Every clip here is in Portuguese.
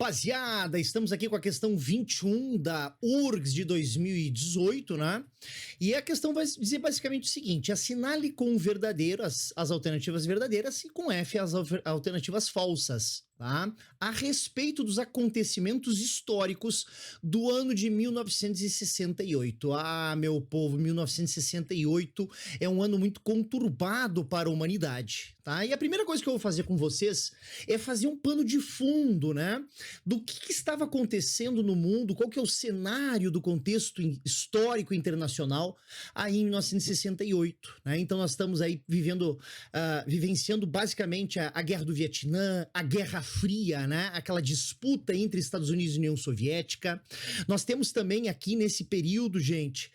rapaziada, estamos aqui com a questão 21 da URGS de 2018, né? E a questão vai dizer basicamente o seguinte: assinale com verdadeiro as alternativas verdadeiras e com F as alternativas falsas, tá? A respeito dos acontecimentos históricos do ano de 1968. Ah, meu povo, 1968 é um ano muito conturbado para a humanidade, tá? E a primeira coisa que eu vou fazer com vocês é fazer um pano de fundo, né? Do que estava acontecendo no mundo, qual que é o cenário do contexto histórico internacional aí em 1968, né? Então nós estamos aí vivenciando basicamente a Guerra do Vietnã, a Guerra Fria, né? Aquela disputa entre Estados Unidos e União Soviética. Nós temos também aqui nesse período, gente,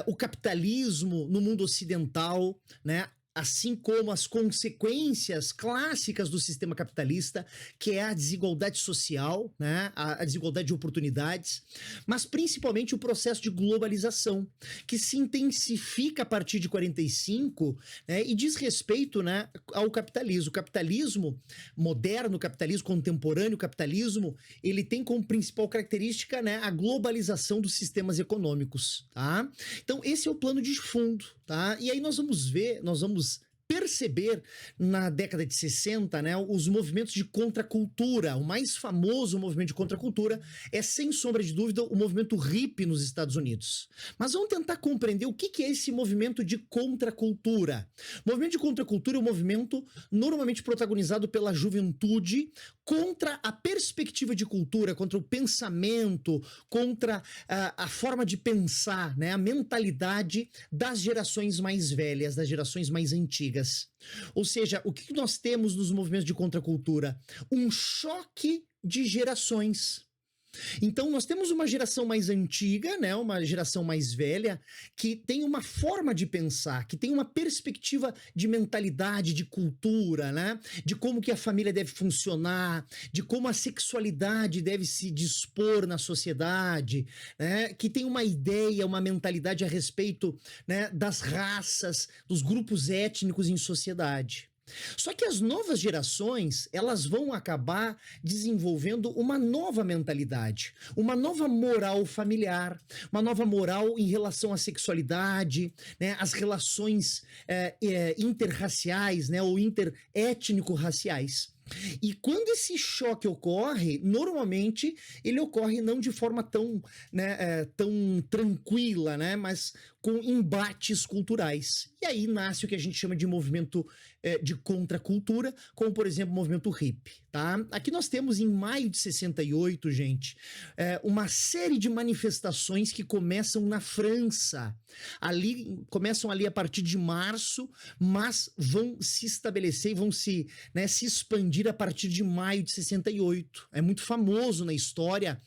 o capitalismo no mundo ocidental, né? Assim como as consequências clássicas do sistema capitalista, que é a desigualdade social, né? A desigualdade de oportunidades, mas principalmente o processo de globalização, que se intensifica a partir de 45, né? E diz respeito, né, ao capitalismo. O capitalismo moderno, o capitalismo contemporâneo, o capitalismo, ele tem como principal característica, né, a globalização dos sistemas econômicos, tá? Então esse é o plano de fundo, tá? E aí nós vamos perceber na década de 60, né, os movimentos de contracultura. O mais famoso movimento de contracultura é, sem sombra de dúvida, o movimento hippie nos Estados Unidos. Mas vamos tentar compreender o que é esse movimento de contracultura. O movimento de contracultura é um movimento normalmente protagonizado pela juventude contra a perspectiva de cultura, contra o pensamento, contra a forma de pensar, né, a mentalidade das gerações mais velhas, das gerações mais antigas. Ou seja, o que nós temos nos movimentos de contracultura? Um choque de gerações. Então nós temos uma geração mais antiga, né, uma geração mais velha, que tem uma forma de pensar, que tem uma perspectiva de mentalidade, de cultura, né, de como que a família deve funcionar, de como a sexualidade deve se dispor na sociedade, né, que tem uma ideia, uma mentalidade a respeito, né, das raças, dos grupos étnicos em sociedade. Só que as novas gerações, elas vão acabar desenvolvendo uma nova mentalidade, uma nova moral familiar, uma nova moral em relação à sexualidade, né, às relações interraciais, né, ou interétnico-raciais. E quando esse choque ocorre, normalmente ele ocorre não de forma tão, né, tão tranquila, né, mas com embates culturais. E aí nasce o que a gente chama de movimento de contracultura, como por exemplo o movimento hippie, tá? Aqui nós temos em maio de 68, gente, uma série de manifestações que começam na França. Começam ali a partir de março, mas vão se estabelecer e vão se expandir a partir de maio de 68. É muito famoso na história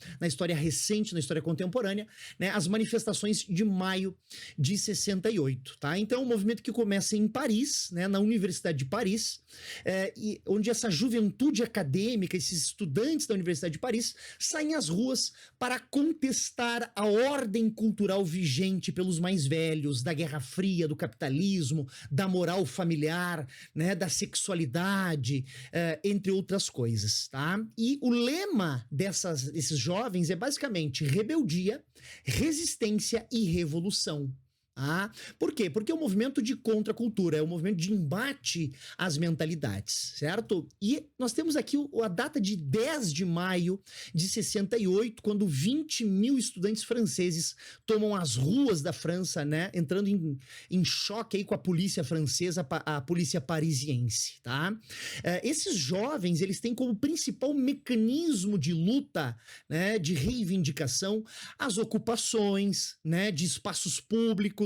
recente, na história contemporânea, né, as manifestações de maio de 68, tá? Então, um movimento que começa em Paris, né, na Universidade de Paris, onde essa juventude acadêmica, esses estudantes da Universidade de Paris, saem às ruas para contestar a ordem cultural vigente pelos mais velhos, da Guerra Fria, do capitalismo, da moral familiar, né, da sexualidade, entre outras coisas, tá? E o lema desses jovens é basicamente rebeldia, resistência e revolução. Ah, por quê? Porque é um movimento de contracultura, é um movimento de embate às mentalidades, certo? E nós temos aqui a data de 10 de maio de 68, quando 20 mil estudantes franceses tomam as ruas da França, né? Entrando em choque aí com a polícia francesa, a polícia parisiense, tá? Esses jovens, eles têm como principal mecanismo de luta, né, de reivindicação, as ocupações, né, de espaços públicos,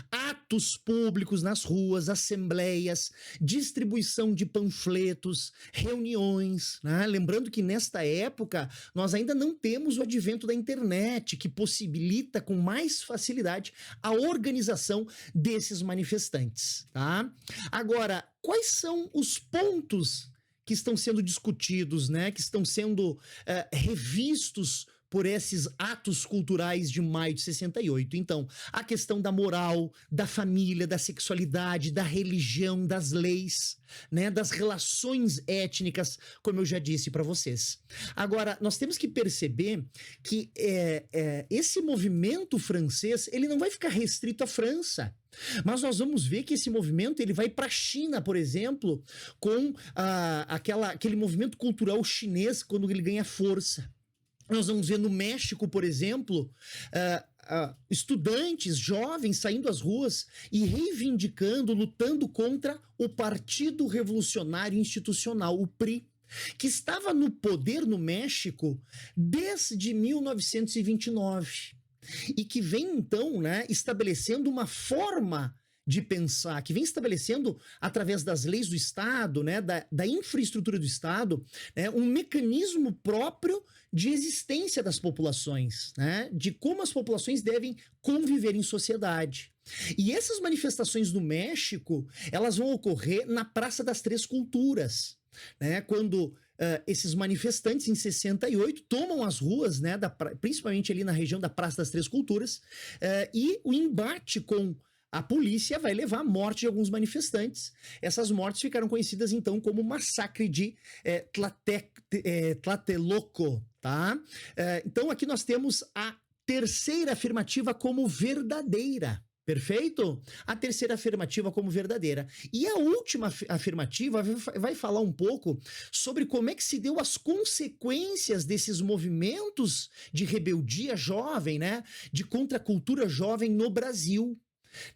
atos públicos nas ruas, assembleias, distribuição de panfletos, reuniões, né? Lembrando que nesta época nós ainda não temos o advento da internet, que possibilita com mais facilidade a organização desses manifestantes, tá? Agora, quais são os pontos que estão sendo discutidos, né, que estão sendo revistos por esses atos culturais de maio de 68. Então, a questão da moral, da família, da sexualidade, da religião, das leis, né, das relações étnicas, como eu já disse para vocês. Agora, nós temos que perceber que esse movimento francês, ele não vai ficar restrito à França. Mas nós vamos ver que esse movimento ele vai para a China, por exemplo, com aquele movimento cultural chinês quando ele ganha força. Nós vamos ver no México, por exemplo, estudantes jovens saindo às ruas e reivindicando, lutando contra o Partido Revolucionário Institucional, o PRI, que estava no poder no México desde 1929 e que vem, então, né, estabelecendo uma forma de pensar, que vem estabelecendo, através das leis do Estado, né, da infraestrutura do Estado, né, um mecanismo próprio de existência das populações, né, de como as populações devem conviver em sociedade. E essas manifestações no México, elas vão ocorrer na Praça das Três Culturas, né, quando esses manifestantes, em 68, tomam as ruas, né, principalmente ali na região da Praça das Três Culturas, e o embate com a polícia vai levar à morte de alguns manifestantes. Essas mortes ficaram conhecidas, então, como massacre de Tlatelolco, tá? Então, aqui nós temos a terceira afirmativa como verdadeira. Perfeito? A terceira afirmativa como verdadeira. E a última afirmativa vai falar um pouco sobre como é que se deu as consequências desses movimentos de rebeldia jovem, né? De contracultura jovem no Brasil.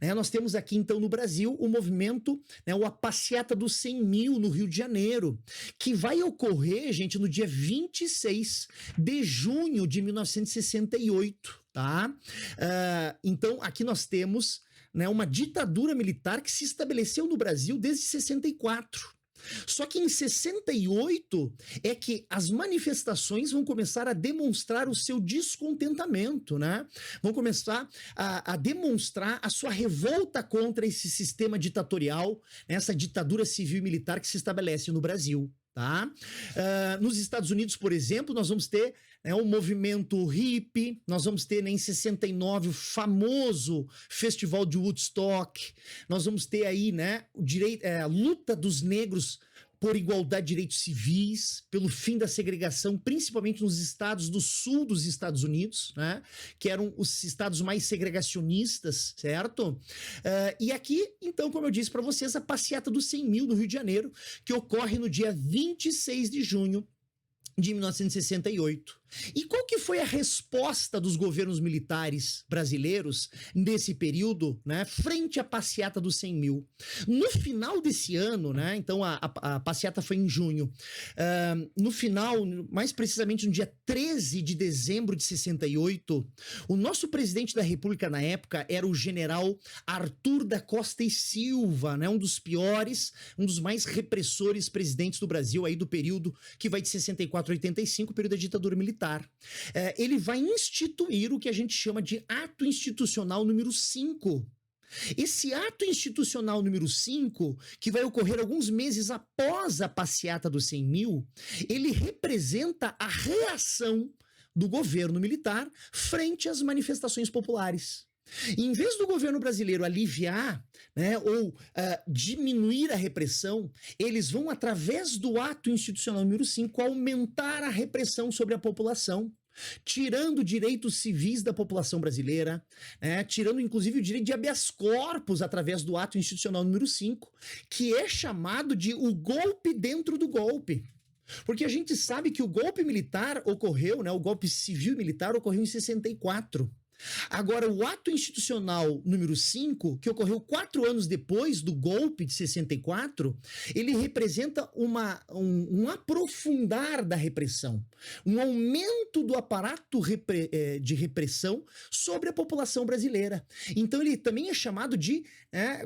Né, nós temos aqui, então, no Brasil, o movimento, né, o A Passeata dos 100 Mil, no Rio de Janeiro, que vai ocorrer, gente, no dia 26 de junho de 1968, tá? Então, aqui nós temos, né, uma ditadura militar que se estabeleceu no Brasil desde 64. Só que em 68 é que as manifestações vão começar a demonstrar o seu descontentamento, né? Vão começar a demonstrar a sua revolta contra esse sistema ditatorial, essa ditadura civil e militar que se estabelece no Brasil. Tá? Nos Estados Unidos, por exemplo, nós vamos ter um movimento hippie, nós vamos ter, né, em 69 o famoso Festival de Woodstock, nós vamos ter aí, né, a luta dos negros por igualdade de direitos civis, pelo fim da segregação, principalmente nos estados do sul dos Estados Unidos, né, que eram os estados mais segregacionistas, certo? E aqui, então, como eu disse para vocês, a Passeata dos 100 Mil no Rio de Janeiro, que ocorre no dia 26 de junho de 1968. E qual que foi a resposta dos governos militares brasileiros nesse período, né, frente à Passeata dos 100 Mil? No final desse ano, né, então a passeata foi em junho, no final, mais precisamente no dia 13 de dezembro de 68, o nosso presidente da República na época era o general Arthur da Costa e Silva, né, um dos piores, um dos mais repressores presidentes do Brasil aí do período que vai de 64 a 85, período da ditadura militar. Ele vai instituir o que a gente chama de Ato Institucional número 5. Esse ato institucional número 5, que vai ocorrer alguns meses após a Passeata dos 100 Mil, ele representa a reação do governo militar frente às manifestações populares. E em vez do governo brasileiro aliviar, né, ou diminuir a repressão, eles vão, através do ato institucional número 5, aumentar a repressão sobre a população, tirando direitos civis da população brasileira, né, tirando inclusive o direito de habeas corpus através do ato institucional número 5, que é chamado de o golpe dentro do golpe. Porque a gente sabe que o golpe militar ocorreu, né, o golpe civil e militar ocorreu em 64. Agora, o ato institucional número 5, que ocorreu 4 anos depois do golpe de 64, ele representa um aprofundar da repressão, um aumento do aparato de repressão sobre a população brasileira. Então, ele também é chamado de,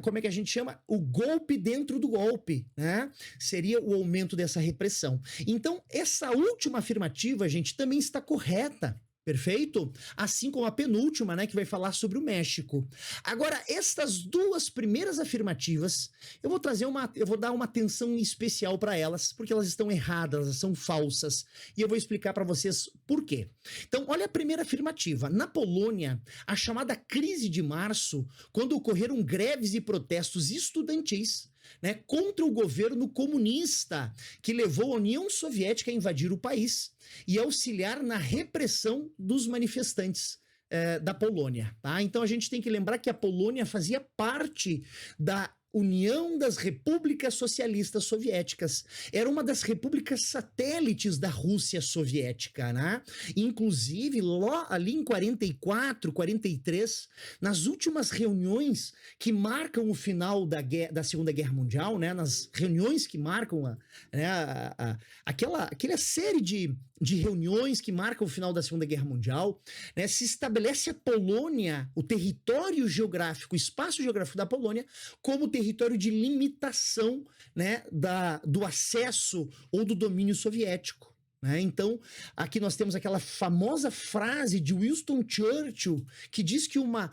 como é que a gente chama? O golpe dentro do golpe, né? Seria o aumento dessa repressão. Então, essa última afirmativa, gente, também está correta. Perfeito? Assim como a penúltima, né, que vai falar sobre o México. Agora, estas duas primeiras afirmativas, eu vou dar uma atenção especial para elas, porque elas estão erradas, elas são falsas, e eu vou explicar para vocês por quê. Então, olha a primeira afirmativa. Na Polônia, a chamada crise de março, quando ocorreram greves e protestos estudantis, né, contra o governo comunista que levou a União Soviética a invadir o país e auxiliar na repressão dos manifestantes da Polônia. Tá? Então a gente tem que lembrar que a Polônia fazia parte da União das Repúblicas Socialistas Soviéticas. Era uma das repúblicas satélites da Rússia Soviética, né? Inclusive, ali em 44, 43, nas últimas reuniões que marcam o final da Segunda Guerra Mundial, né? Nas reuniões que marcam aquela série de reuniões que marcam o final da Segunda Guerra Mundial, né? Se estabelece a Polônia, o território geográfico, o espaço geográfico da Polônia, como território de limitação, né, do acesso ou do domínio soviético. Né? Então, aqui nós temos aquela famosa frase de Winston Churchill, que diz que uma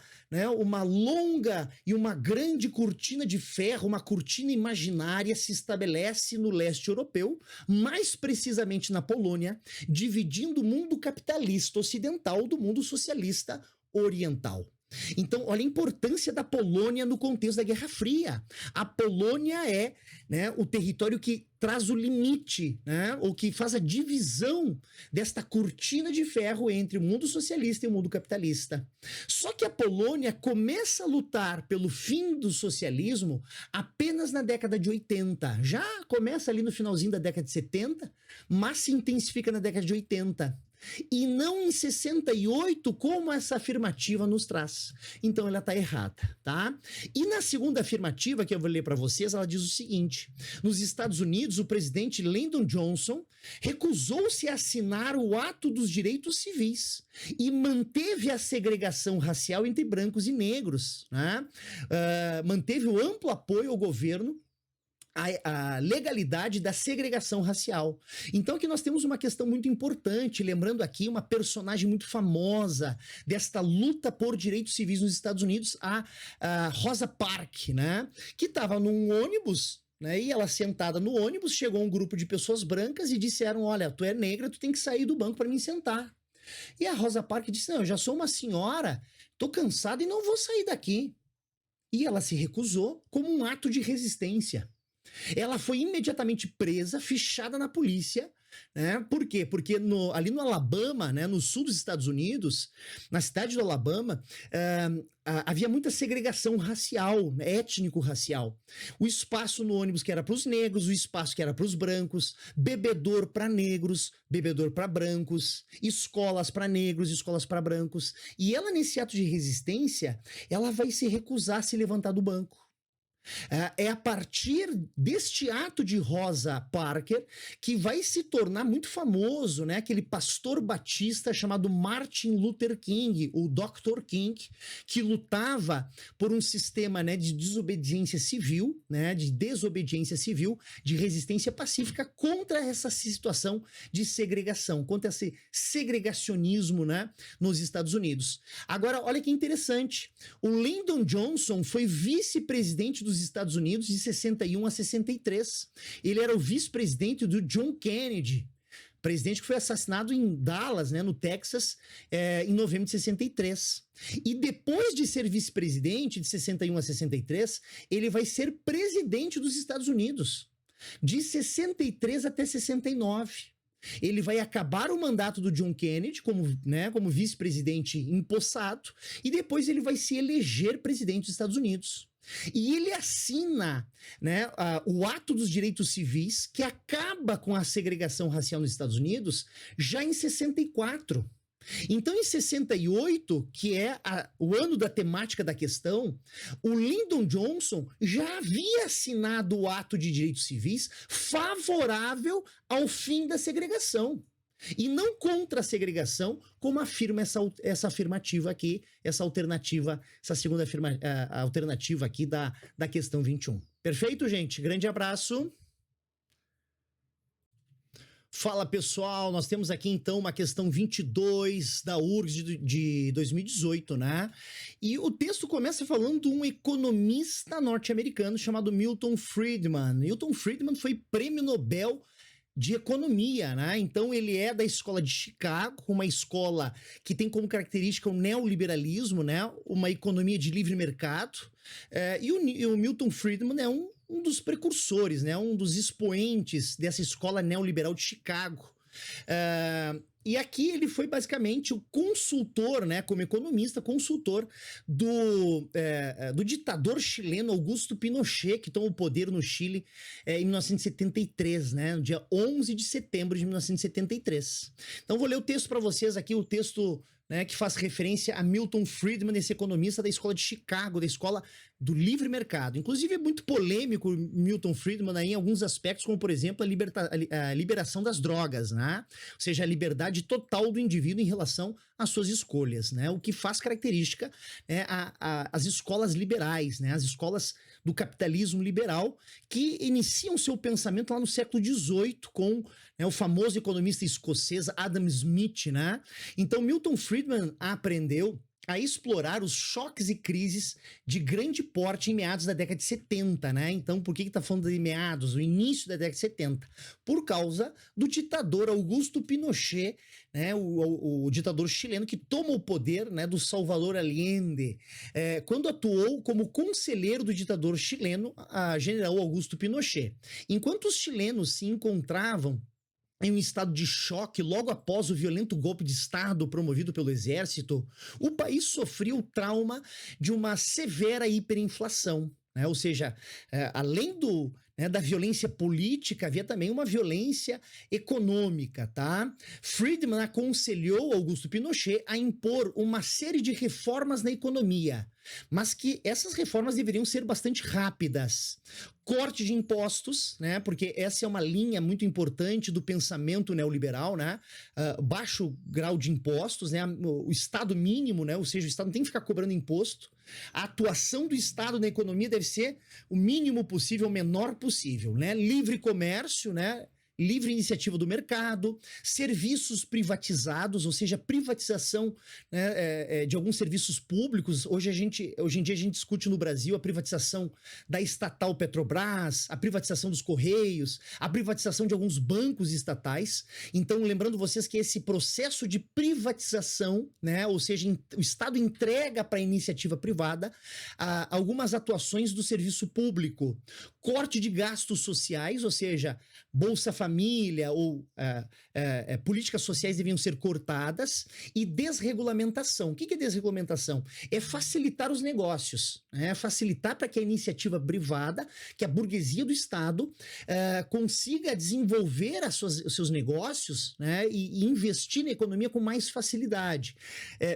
longa e uma grande cortina de ferro, uma cortina imaginária, se estabelece no leste europeu, mais precisamente na Polônia, dividindo o mundo capitalista ocidental do mundo socialista oriental. Então, olha a importância da Polônia no contexto da Guerra Fria. A Polônia é, né, o território que traz o limite, né, ou que faz a divisão desta cortina de ferro entre o mundo socialista e o mundo capitalista. Só que a Polônia começa a lutar pelo fim do socialismo apenas na década de 80. Já começa ali no finalzinho da década de 70, mas se intensifica na década de 80. E não em 68, como essa afirmativa nos traz. Então ela está errada, tá? E na segunda afirmativa, que eu vou ler para vocês, ela diz o seguinte: nos Estados Unidos, o presidente Lyndon Johnson recusou-se a assinar o Ato dos Direitos Civis e manteve a segregação racial entre brancos e negros, né? Manteve o amplo apoio ao governo, a legalidade da segregação racial. Então aqui nós temos uma questão muito importante, lembrando aqui uma personagem muito famosa desta luta por direitos civis nos Estados Unidos, a Rosa Parks, né? Que estava num ônibus, né? E ela sentada no ônibus, chegou um grupo de pessoas brancas e disseram: olha, tu é negra, tu tem que sair do banco para me sentar. E a Rosa Parks disse: não, eu já sou uma senhora, tô cansada e não vou sair daqui. E ela se recusou como um ato de resistência. Ela foi imediatamente presa, fichada na polícia, né? Por quê? Porque ali no Alabama, né, no sul dos Estados Unidos, na cidade do Alabama, havia muita segregação racial, étnico-racial. O espaço no ônibus que era para os negros, o espaço que era para os brancos, bebedor para negros, bebedor para brancos, escolas para negros, escolas para brancos. E ela, nesse ato de resistência, ela vai se recusar a se levantar do banco. É a partir deste ato de Rosa Parks que vai se tornar muito famoso, né? Aquele pastor batista chamado Martin Luther King, o Dr. King, que lutava por um sistema, né, de desobediência civil, né, de desobediência civil, de resistência pacífica contra essa situação de segregação, contra esse segregacionismo, né, nos Estados Unidos. Agora, olha que interessante, o Lyndon Johnson foi vice-presidente dos Estados Unidos de 61 a 63. Ele era o vice-presidente do John Kennedy, presidente que foi assassinado em Dallas, né, no Texas, em novembro de 63. E depois de ser vice-presidente, de 61 a 63, ele vai ser presidente dos Estados Unidos, de 63 até 69. Ele vai acabar o mandato do John Kennedy como vice-presidente empossado, e depois ele vai se eleger presidente dos Estados Unidos. E ele assina, né, o Ato dos Direitos Civis, que acaba com a segregação racial nos Estados Unidos, já em 64. Então, em 68, que é o ano da temática da questão, o Lyndon Johnson já havia assinado o Ato de Direitos Civis favorável ao fim da segregação. E não contra a segregação, como afirma essa afirmativa aqui, essa alternativa, essa segunda alternativa aqui da questão 21. Perfeito, gente? Grande abraço. Fala pessoal, nós temos aqui então uma questão 22 da URGS de 2018, né? E o texto começa falando de um economista norte-americano chamado Milton Friedman. Milton Friedman foi prêmio Nobel de economia, né? Então ele é da escola de Chicago, uma escola que tem como característica o neoliberalismo, né? Uma economia de livre mercado. E o Milton Friedman é um dos precursores, né? Um dos expoentes dessa escola neoliberal de Chicago. E aqui ele foi basicamente o consultor, né, como economista, consultor do ditador chileno Augusto Pinochet, que tomou o poder no Chile em 1973, né, no dia 11 de setembro de 1973. Então vou ler o texto para vocês aqui, o texto, né, que faz referência a Milton Friedman, esse economista da escola de Chicago, da escola do livre mercado. Inclusive é muito polêmico o Milton Friedman aí, em alguns aspectos, como por exemplo a liberação das drogas, né? Ou seja, a liberdade total do indivíduo em relação às suas escolhas, né? O que faz característica, né, as escolas liberais, né? As escolas do capitalismo liberal que iniciam seu pensamento lá no século XVIII com, né, o famoso economista escocês Adam Smith, né? Então Milton Friedman aprendeu a explorar os choques e crises de grande porte em meados da década de 70, né? Então, por que tá falando de meados, o início da década de 70? Por causa do ditador Augusto Pinochet, né? O ditador chileno que toma o poder, né, do Salvador Allende, quando atuou como conselheiro do ditador chileno, a general Augusto Pinochet. Enquanto os chilenos se encontravam em um estado de choque logo após o violento golpe de Estado promovido pelo exército, o país sofreu o trauma de uma severa hiperinflação, né? Ou seja, além da violência política, havia também uma violência econômica, tá? Friedman aconselhou Augusto Pinochet a impor uma série de reformas na economia, mas que essas reformas deveriam ser bastante rápidas. Corte de impostos, né? Porque essa é uma linha muito importante do pensamento neoliberal, né? Baixo grau de impostos, né? O Estado mínimo, né? Ou seja, o Estado não tem que ficar cobrando imposto. A atuação do Estado na economia deve ser o mínimo possível, o menor possível, né? Livre comércio, né? Livre iniciativa do mercado, serviços privatizados, ou seja, privatização, né, de alguns serviços públicos. Hoje em dia a gente discute no Brasil a privatização da estatal Petrobras, a privatização dos Correios, a privatização de alguns bancos estatais. Então, lembrando vocês que esse processo de privatização, né, ou seja, o Estado entrega para a iniciativa privada algumas atuações do serviço público. Corte de gastos sociais, ou seja, Bolsa Família ou políticas sociais deviam ser cortadas, e desregulamentação. O que é desregulamentação? É facilitar os negócios, né? Facilitar para que a iniciativa privada, que a burguesia do Estado consiga desenvolver os seus negócios, né? E investir na economia com mais facilidade,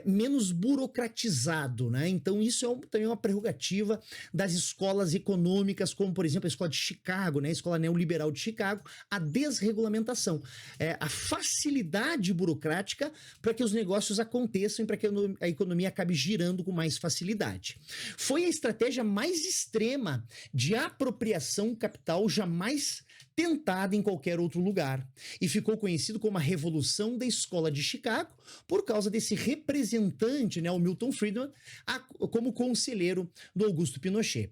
menos burocratizado, né? Então isso é também uma prerrogativa das escolas econômicas, como por exemplo a escola de Chicago, né? A escola neoliberal de Chicago, a desregulamentação, a facilidade burocrática para que os negócios aconteçam e para que a economia acabe girando com mais facilidade. Foi a estratégia mais extrema de apropriação capital jamais tentada em qualquer outro lugar, e ficou conhecido como a Revolução da Escola de Chicago por causa desse representante, né, o Milton Friedman, como conselheiro do Augusto Pinochet.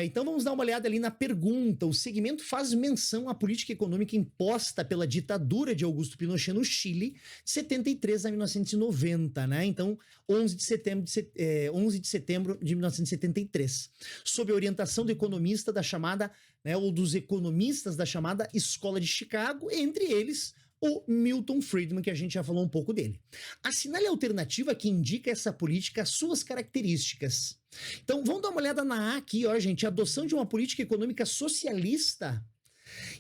Então vamos dar uma olhada ali na pergunta. O segmento faz menção à política econômica imposta pela ditadura de Augusto Pinochet no Chile, de 73 a 1990, né? Então 11 de setembro de 1973, sob a orientação do economista da chamada, né, ou dos economistas da chamada Escola de Chicago, entre eles o Milton Friedman, que a gente já falou um pouco dele. Assinale a alternativa que indica essa política, as suas características. Então vamos dar uma olhada na A aqui, ó, gente, a adoção de uma política econômica socialista.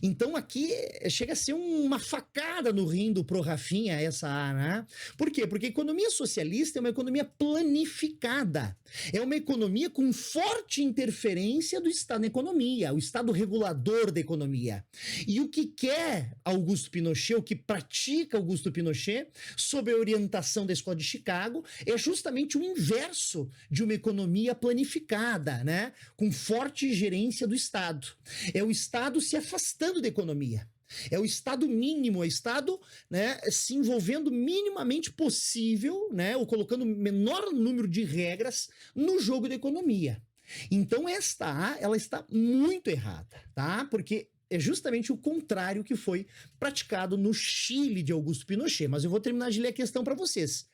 Então aqui chega a ser uma facada no rim do Pro Rafinha essa A, né? Por quê? Porque a economia socialista é uma economia planificada. É uma economia com forte interferência do Estado na economia, o Estado regulador da economia. E o que quer Augusto Pinochet, o que pratica Augusto Pinochet, sob a orientação da Escola de Chicago, é justamente o inverso de uma economia planificada, né? Com forte gerência do Estado. É o Estado se afastando da economia. É o Estado mínimo, é o Estado, né, se envolvendo minimamente possível, né, ou colocando o menor número de regras no jogo da economia. Então ela está muito errada, tá? Porque é justamente o contrário que foi praticado no Chile de Augusto Pinochet. Mas eu vou terminar de ler a questão para vocês.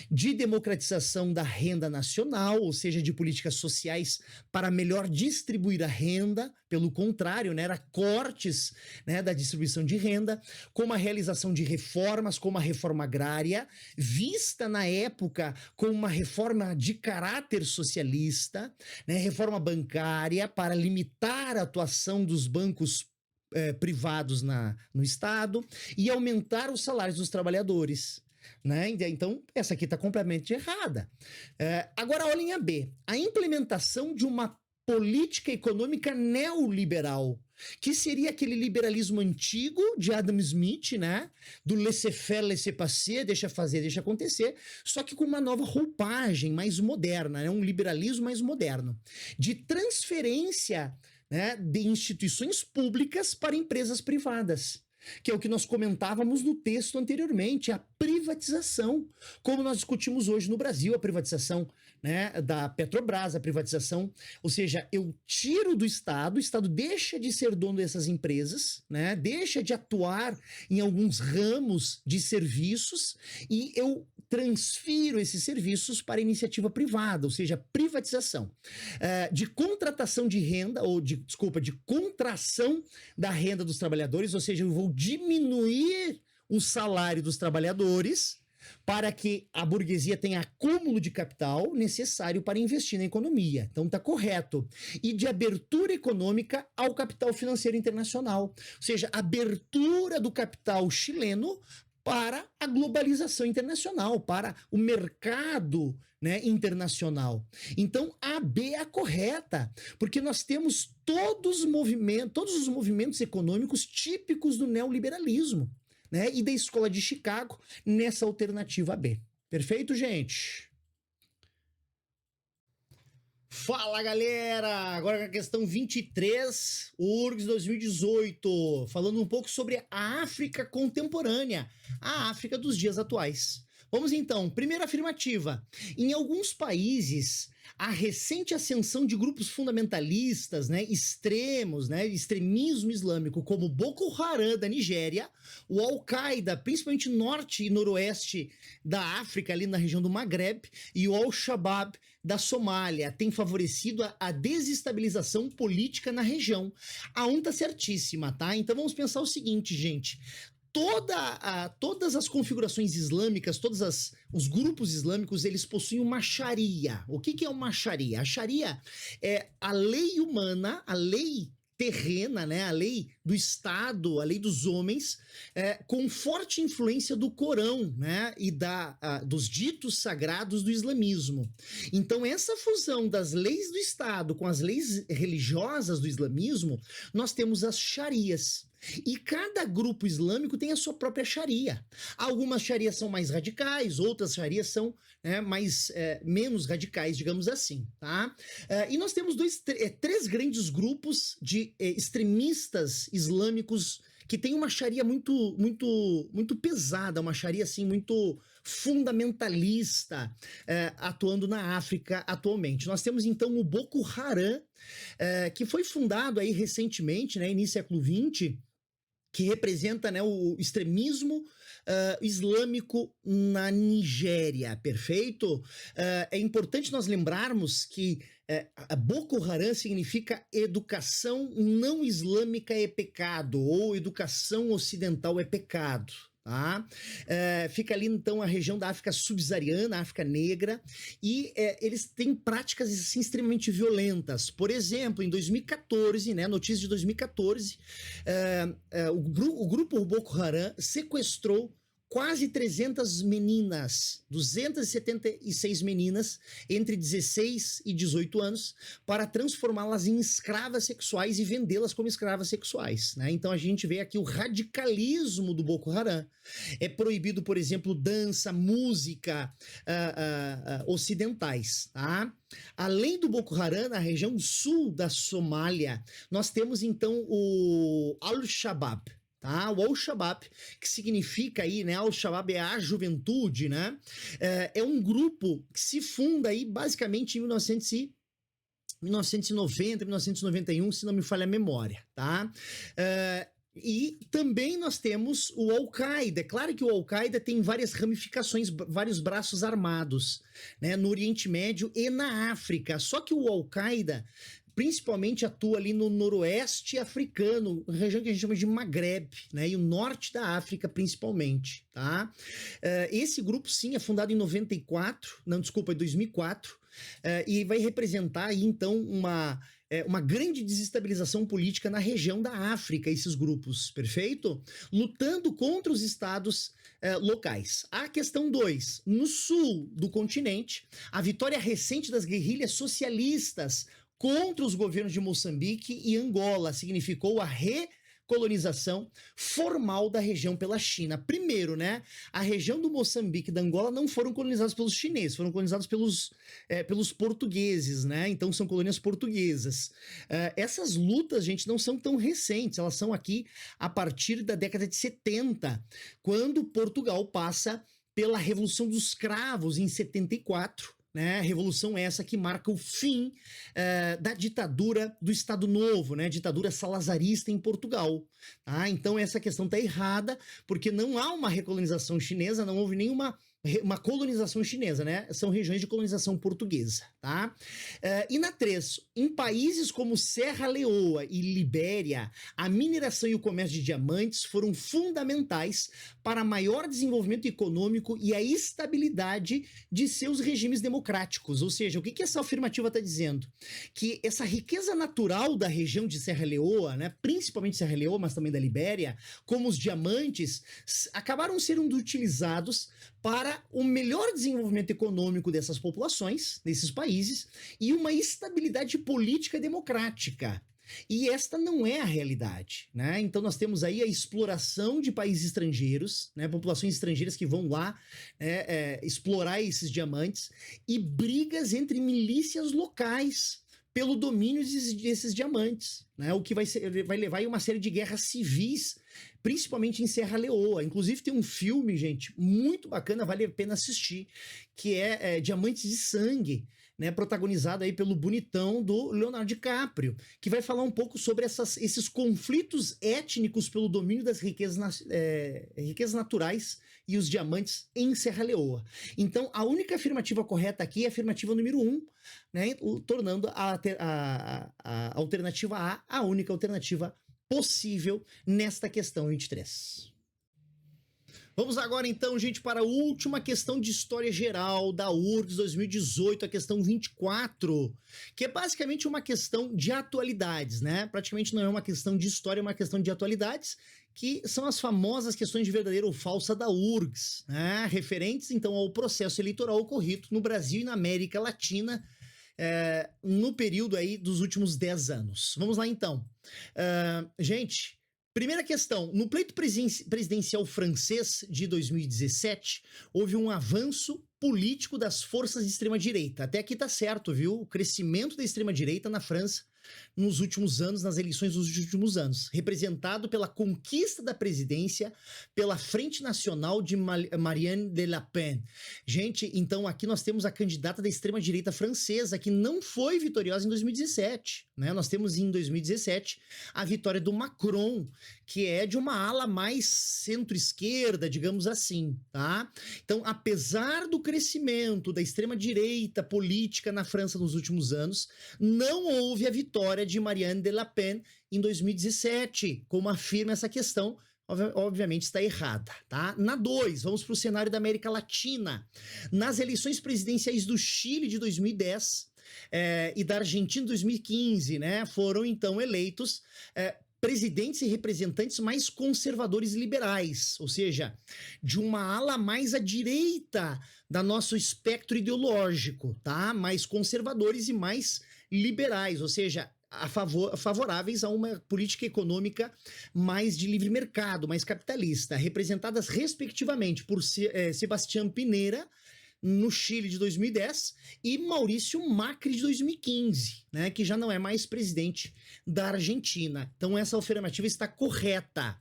De democratização da renda nacional, ou seja, de políticas sociais para melhor distribuir a renda, pelo contrário, né, era cortes, né, da distribuição de renda, como a realização de reformas, como a reforma agrária, vista na época como uma reforma de caráter socialista, né, reforma bancária para limitar a atuação dos bancos privados no Estado e aumentar os salários dos trabalhadores. Né? Então, essa aqui está completamente errada. Agora, olhem a B. A implementação de uma política econômica neoliberal, que seria aquele liberalismo antigo de Adam Smith, né? Do laissez-faire, laissez-passer, deixa fazer, deixa acontecer, só que com uma nova roupagem mais moderna, né? Um liberalismo mais moderno. De transferência, né, de instituições públicas para empresas privadas, que é o que nós comentávamos no texto anteriormente, a privatização, como nós discutimos hoje no Brasil, a privatização, né, da Petrobras, a privatização, ou seja, eu tiro do Estado, o Estado deixa de ser dono dessas empresas, né, deixa de atuar em alguns ramos de serviços e eu transfiro esses serviços para iniciativa privada, ou seja, privatização. De contratação de renda, de contração da renda dos trabalhadores, ou seja, eu vou diminuir o salário dos trabalhadores para que a burguesia tenha acúmulo de capital necessário para investir na economia. Então tá correto. E de abertura econômica ao capital financeiro internacional, ou seja, abertura do capital chileno para a globalização internacional, para o mercado, né, internacional. Então, a B é a correta, porque nós temos todos os movimentos econômicos típicos do neoliberalismo, né, e da Escola de Chicago nessa alternativa B. Perfeito, gente? Fala, galera! Agora com a questão 23, URGS 2018, falando um pouco sobre a África contemporânea, a África dos dias atuais. Vamos então, primeira afirmativa. Em alguns países, a recente ascensão de grupos fundamentalistas, né, extremos, né, extremismo islâmico, como Boko Haram da Nigéria, o Al-Qaeda, principalmente norte e noroeste da África, ali na região do Maghreb, e o Al-Shabaab da Somália, tem favorecido a desestabilização política na região. A tá certíssima, tá? Então vamos pensar o seguinte, gente. Todas as configurações islâmicas, os grupos islâmicos, eles possuem uma sharia. O que é uma sharia? A sharia é a lei humana, a lei terrena, né, a lei do Estado, a lei dos homens, com forte influência do Corão, né, e dos ditos sagrados do islamismo. Então, essa fusão das leis do Estado com as leis religiosas do islamismo, nós temos as sharias. E cada grupo islâmico tem a sua própria sharia. Algumas sharias são mais radicais, outras sharias são menos radicais, digamos assim, tá? E nós temos três grandes grupos de extremistas islâmicos que tem uma sharia muito, muito, muito pesada, uma sharia assim muito fundamentalista, atuando na África atualmente. Nós temos então o Boko Haram, que foi fundado aí recentemente, né, início do século XX, que representa, né, o extremismo islâmico na Nigéria, perfeito? É importante nós lembrarmos que Boko Haram significa educação não islâmica é pecado, ou educação ocidental é pecado. Tá? Fica ali então a região da África subsaariana, África negra, e eles têm práticas assim, extremamente violentas. Por exemplo, em 2014, né, notícia de 2014, o grupo Boko Haram sequestrou quase 300 meninas, 276 meninas entre 16 e 18 anos, para transformá-las em escravas sexuais e vendê-las como escravas sexuais, né? Então a gente vê aqui o radicalismo do Boko Haram. É proibido, por exemplo, dança, música ocidentais, tá? Além do Boko Haram, na região sul da Somália, nós temos então o Al-Shabaab. tá? O Al-Shabaab, que significa aí, né? Al-Shabaab é a juventude, né? É um grupo que se funda aí basicamente em 1990, 1991, se não me falha a memória, tá? E também nós temos o Al-Qaeda. É claro que o Al-Qaeda tem várias ramificações, vários braços armados, né, no Oriente Médio e na África. Só que o Al-Qaeda principalmente atua ali no noroeste africano, região que a gente chama de Maghreb, né, e o norte da África principalmente, tá? Esse grupo, sim, é fundado em 2004, e vai representar aí, então, uma grande desestabilização política na região da África, esses grupos, perfeito? Lutando contra os estados locais. A questão 2, no sul do continente, a vitória recente das guerrilhas socialistas contra os governos de Moçambique e Angola significou a recolonização formal da região pela China. Primeiro, né, a região do Moçambique e da Angola não foram colonizadas pelos chineses, foram colonizadas pelos portugueses, né? Então são colônias portuguesas. Essas lutas, gente, não são tão recentes, elas são aqui a partir da década de 70, quando Portugal passa pela Revolução dos Cravos em 74, né, revolução essa que marca o fim da ditadura do Estado Novo, né, ditadura salazarista em Portugal. Tá? Então essa questão está errada, porque não há uma recolonização chinesa, não houve nenhuma colonização chinesa, né? São regiões de colonização portuguesa, tá? E na 3, em países como Serra Leoa e Libéria, a mineração e o comércio de diamantes foram fundamentais para maior desenvolvimento econômico e a estabilidade de seus regimes democráticos. Ou seja, o que essa afirmativa está dizendo? Que essa riqueza natural da região de Serra Leoa, né, principalmente Serra Leoa, mas também da Libéria, como os diamantes, acabaram sendo utilizados para o melhor desenvolvimento econômico dessas populações, desses países, e uma estabilidade política democrática. E esta não é a realidade, né? Então nós temos aí a exploração de países estrangeiros, né? Populações estrangeiras que vão lá explorar esses diamantes, e brigas entre milícias locais pelo domínio desses diamantes, né? O que vai levar a uma série de guerras civis, principalmente em Serra Leoa. Inclusive tem um filme, gente, muito bacana, vale a pena assistir, que é Diamantes de Sangue, né, protagonizado aí pelo bonitão do Leonardo DiCaprio, que vai falar um pouco sobre esses conflitos étnicos pelo domínio das riquezas naturais e os diamantes em Serra Leoa. Então, a única afirmativa correta aqui é a afirmativa número 1, né, tornando a alternativa A a única alternativa possível nesta questão 23. Vamos agora então, gente, para a última questão de história geral da URGS 2018, a questão 24, que é basicamente uma questão de atualidades, né? Praticamente não é uma questão de história, é uma questão de atualidades, que são as famosas questões de verdadeira ou falsa da URGS, né? Referentes então ao processo eleitoral ocorrido no Brasil e na América Latina no período aí dos últimos 10 anos. Vamos lá então. Gente, primeira questão, no pleito presidencial francês de 2017, houve um avanço político das forças de extrema-direita. Até aqui tá certo, viu? O crescimento da extrema-direita na França nos últimos anos, nas eleições dos últimos anos, representado pela conquista da presidência pela Frente Nacional de Marine Le Pen. Gente, então aqui nós temos a candidata da extrema-direita francesa, que não foi vitoriosa em 2017, né? Nós temos em 2017 a vitória do Macron, que é de uma ala mais centro-esquerda, digamos assim, tá? Então, apesar do crescimento da extrema-direita política na França nos últimos anos, não houve a vitória de Marine Le Pen em 2017, como afirma essa questão, obviamente está errada, tá? Na 2, vamos para o cenário da América Latina. Nas eleições presidenciais do Chile de 2010 e da Argentina de 2015, né, foram então eleitos presidentes e representantes mais conservadores e liberais, ou seja, de uma ala mais à direita da nosso espectro ideológico, tá? Mais conservadores e mais liberais, ou seja, favoráveis a uma política econômica mais de livre mercado, mais capitalista, representadas respectivamente por Sebastián Pinera no Chile de 2010 e Maurício Macri de 2015, né, que já não é mais presidente da Argentina. Então essa afirmativa está correta.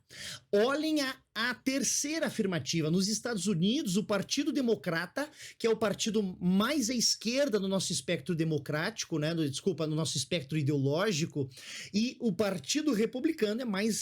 Olhem a terceira afirmativa. Nos Estados Unidos, o Partido Democrata, que é o partido mais à esquerda no nosso espectro democrático, né, no nosso espectro ideológico, e o Partido Republicano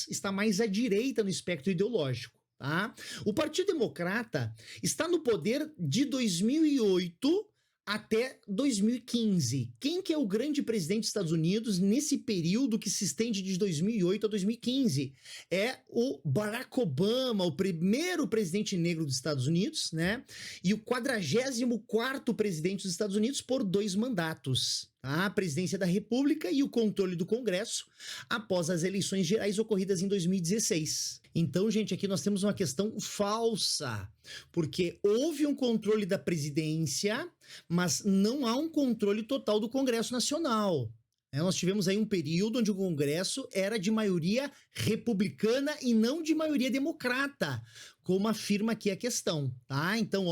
está mais à direita no espectro ideológico. Tá? O Partido Democrata está no poder de 2008 até 2015. Quem que é o grande presidente dos Estados Unidos nesse período que se estende de 2008 a 2015? É o Barack Obama, o primeiro presidente negro dos Estados Unidos, né? E o 44º presidente dos Estados Unidos por 2 mandatos. A presidência da República e o controle do Congresso após as eleições gerais ocorridas em 2016. Então, gente, aqui nós temos uma questão falsa, porque houve um controle da presidência, mas não há um controle total do Congresso Nacional. Nós tivemos aí um período onde o Congresso era de maioria republicana e não de maioria democrata, como afirma aqui a questão, tá? Então,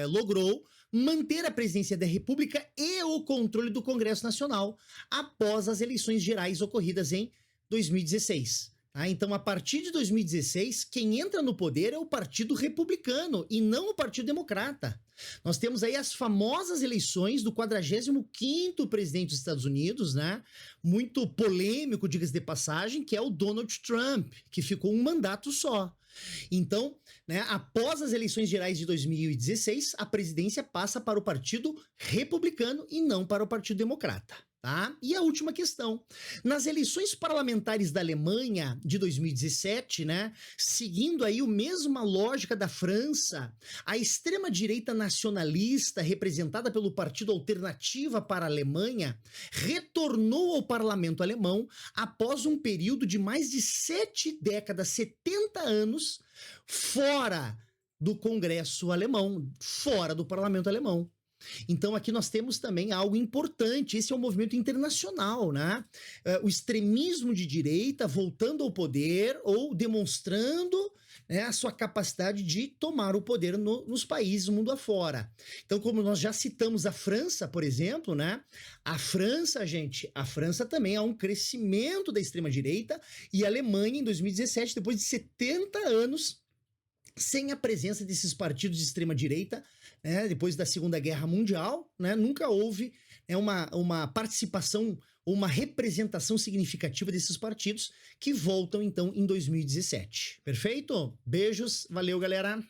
logrou manter a presidência da República e o controle do Congresso Nacional após as eleições gerais ocorridas em 2016. Tá? Então, a partir de 2016, quem entra no poder é o Partido Republicano e não o Partido Democrata. Nós temos aí as famosas eleições do 45º presidente dos Estados Unidos, né? Muito polêmico, diga-se de passagem, que é o Donald Trump, que ficou um mandato só. Então, né, após as eleições gerais de 2016, a presidência passa para o Partido Republicano e não para o Partido Democrata. Tá? E a última questão. Nas eleições parlamentares da Alemanha de 2017, né, seguindo aí a mesma lógica da França, a extrema-direita nacionalista, representada pelo Partido Alternativa para a Alemanha, retornou ao parlamento alemão após um período de mais de 7 décadas, 70 anos, fora do Congresso alemão, fora do parlamento alemão. Então aqui nós temos também algo importante, esse é um movimento internacional, né? O extremismo de direita voltando ao poder ou demonstrando, né, a sua capacidade de tomar o poder nos países, mundo afora. Então, como nós já citamos a França, por exemplo, né? A França, gente, a França também há um crescimento da extrema-direita e a Alemanha, em 2017, depois de 70 anos, sem a presença desses partidos de extrema-direita, né, depois da Segunda Guerra Mundial, né, nunca houve, né, uma participação, uma representação significativa desses partidos que voltam, então, em 2017. Perfeito? Beijos, valeu, galera!